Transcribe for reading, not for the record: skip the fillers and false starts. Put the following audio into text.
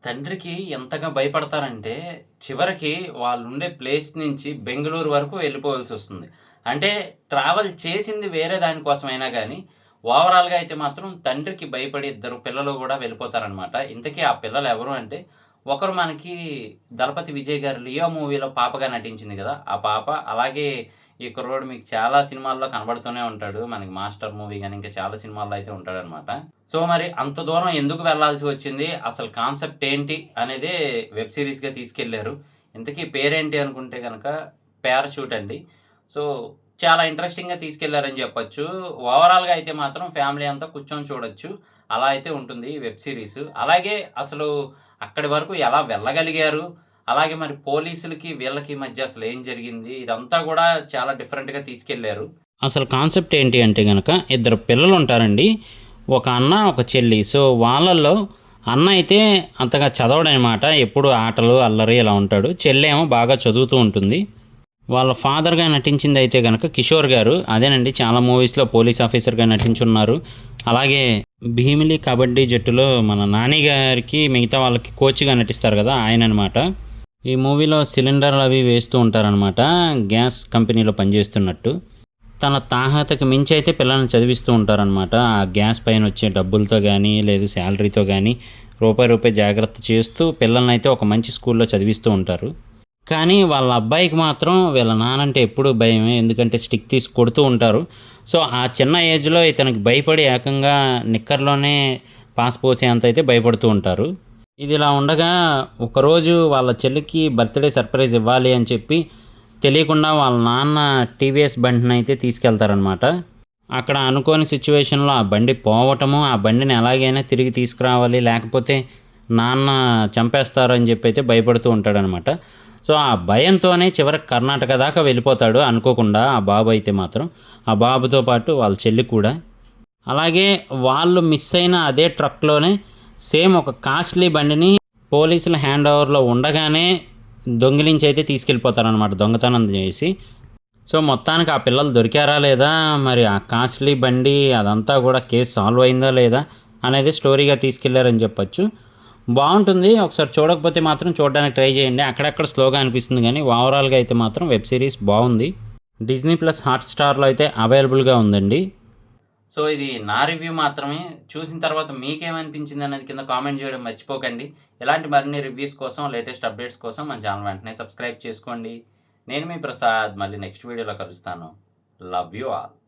తండ్రికి ఎంతగా భయపడతారంటే, చివరికి వాళ్ళుండే ప్లేస్ నుంచి బెంగుళూరు వరకు వెళ్ళిపోవాల్సొస్తుంది. అంటే ట్రావెల్ చేసింది వేరే దాని కోసమైనా గానీ, ఓవరాల్‌గా అయితే మాత్రం తండ్రికి భయపడి ఇద్దరు పిల్లలు గూడా వెళ్ళిపోతారనమాట. ఇంతకీ ఆ పిల్లలెవరు అంటే, ఒకరు మనకి 'దళపతి విజయ్' గారి 'లియో' మూవీలో పాపగా నటించింది గదా! ఆ పాప. అలాగే ఈ కుర్రోడు మీకు చాలా సినిమాల్లో కనబడుతూనే ఉంటాడు. మనకి 'మాస్టర్' మూవీ గాని, ఇంకా చాలా సినిమాల్లో అయితే ఉంటాడనమాట. సో, మరి అంత దూరం ఎందుకు వెళ్ళాల్సి వచ్చింది? అసలు కాన్సెప్ట్ ఏంటి? అనేదే వెబ్ సీరీస్‌గా తీసుకెళ్లారు. ఇంతకీ పేరేంటి అనుకుంటే గనక 'పారాషూట్' అండి. సో, చాలా ఇంట్రెస్టింగ్‌గా తీసుకెళ్లారని జెప్పొచ్చు. ఓవరాల్‌గా అయితే మాత్రం ఫ్యామిలీ అంతా కూర్చొని చూడొచ్చు. అలా అయితే ఉంటుంది ఈ వెబ్ సీరీస్. అలాగే అసలు అక్కడి వరకు ఎలా వెళ్ళగలిగారు? అలాగే మరి పోలీసులకి, వీళ్ళకి మధ్య అసలేం జరిగింది? ఇదంతా గూడా చాలా డిఫరెంట్‌గా తీసుకెళ్లారు. అసలు కాన్సెప్ట్ ఏంటి అంటే గనక, ఇద్దరు పిల్లలుంటారండి. ఒక అన్న, ఒక చెల్లి. సో, వాళ్ళల్లో అన్న అయితే అంతగా చదవడనమాట. ఎప్పుడు ఆటలు, అల్లరి ఇలా ఉంటాడు. చెల్లేమో బాగా చదువుతూ ఉంటుంది. వాళ్ళ ఫాదర్‌గా నటించిందయితే గనక కిషోర్ గారు. అదేనండి చాలా మూవీస్‌లో పోలీస్ ఆఫీసర్‌గా నటించున్నారు. అలాగే 'భీమిలి' కబడ్డీ జట్టులో మన నాని గారికి మిగతా వాళ్ళకి కోచ్‌గా నటిస్తారు గదా! ఆయననమాట. ఈ మూవీలో సిలిండర్‌లవి వేస్తూ ఉంటారనమాట. గ్యాస్ కంపెనీలో పనిజేస్తున్నట్టు. తన తాహతకు మించి అయితే పిల్లల్ని చదివిస్తూ ఉంటారనమాట. ఆ గ్యాస్ పైనొచ్చే డబ్బులతో గానీ, లేదు శాలరీతో గానీ, రూపాయి జాగ్రత్త చేస్తూ పిల్లలనైతే ఒక మంచి స్కూల్‌లో చదివిస్తూ ఉంటారు. కానీ వాళ్ళ అబ్బాయికి మాత్రం వీళ్ళ నానంటే ఎప్పుడూ భయమే. ఎందుకంటే స్టిక్ తీసి కొడుతూ ఉంటారు. సో, ఆ చిన్న ఏజ్‌లో ఇతనికి భయపడి ఏకంగా నిక్కర్‌లోనే పాస్ పోసేంతైతే భయపడుతూ ఉంటారు. ఇదిలా ఉండగా ఒకరోజు వాళ్ళ చెల్లికి బర్త్‌డే సర్ప్రైజ్ ఇవ్వాలి అని చెప్పి తెలియకుండా వాళ్ళ నాన్న టీవీఎస్ బండినైతే తీసుకెళ్తారనమాట. అక్కడ అనుకోని సిచ్యువేషన్‌లో ఆ బండి పోవటము, ఆ బండిని ఎలాగైనా తిరిగి తీసుకురావాలి, లేకపోతే నాన్న చంపేస్తారు అని చెప్పైతే భయపడుతూ ఉంటాడనమాట. సో, ఆ భయంతోనే చివరికి కర్ణాటక దాకా వెళ్ళిపోతాడు అనుకోకుండా ఆ బాబు అయితే మాత్రం. ఆ బాబుతో పాటు వాళ్ళ చెల్లి కూడా. అలాగే వాళ్ళు మిస్ అయిన అదే ట్రక్‌లోనే సేమ్ ఒక కాస్ట్‌లీ బండిని పోలీసుల హ్యాండ్ ఓవర్‌లో ఉండగానే దొంగిలించి అయితే తీసుకెళ్ళిపోతారనమాట దొంగతనం చేసి. సో, మొత్తానికి ఆ పిల్లలు దొరికారా లేదా? మరి ఆ కాస్ట్‌లీ బండి అదంతా గూడా కేస్ సాల్వ్ అయిందా లేదా? అనేది స్టోరీగా తీసుకెళ్లారని చెప్పొచ్చు. బావుంటుంది. ఒకసారి చూడకపోతే మాత్రం చూడడానికి ట్రై చేయండి. అక్కడక్కడ స్లోగా అనిపిస్తుంది గానీ, ఓవరాల్‌గా అయితే మాత్రం వెబ్ సీరీస్ బావుంది. డిజ్నీ ప్లస్ హాట్‌స్టార్‌లో అయితే అవైలబుల్‌గా ఉందండి. సో, ఇది నా రివ్యూ మాత్రమే. చూసిన తర్వాత మీకేమనిపించిందనేది కింద కామెంట్ చేయడం మర్చిపోకండి. ఇలాంటి మరిన్ని రివ్యూస్ కోసం, లేటెస్ట్ అప్డేట్స్ కోసం మన ఛానల్ వెంటనే సబ్స్క్రైబ్ చేసుకోండి. నేను మీ ప్రసాద్. మళ్ళీ నెక్స్ట్ వీడియోలో కలుస్తాను. Love you all.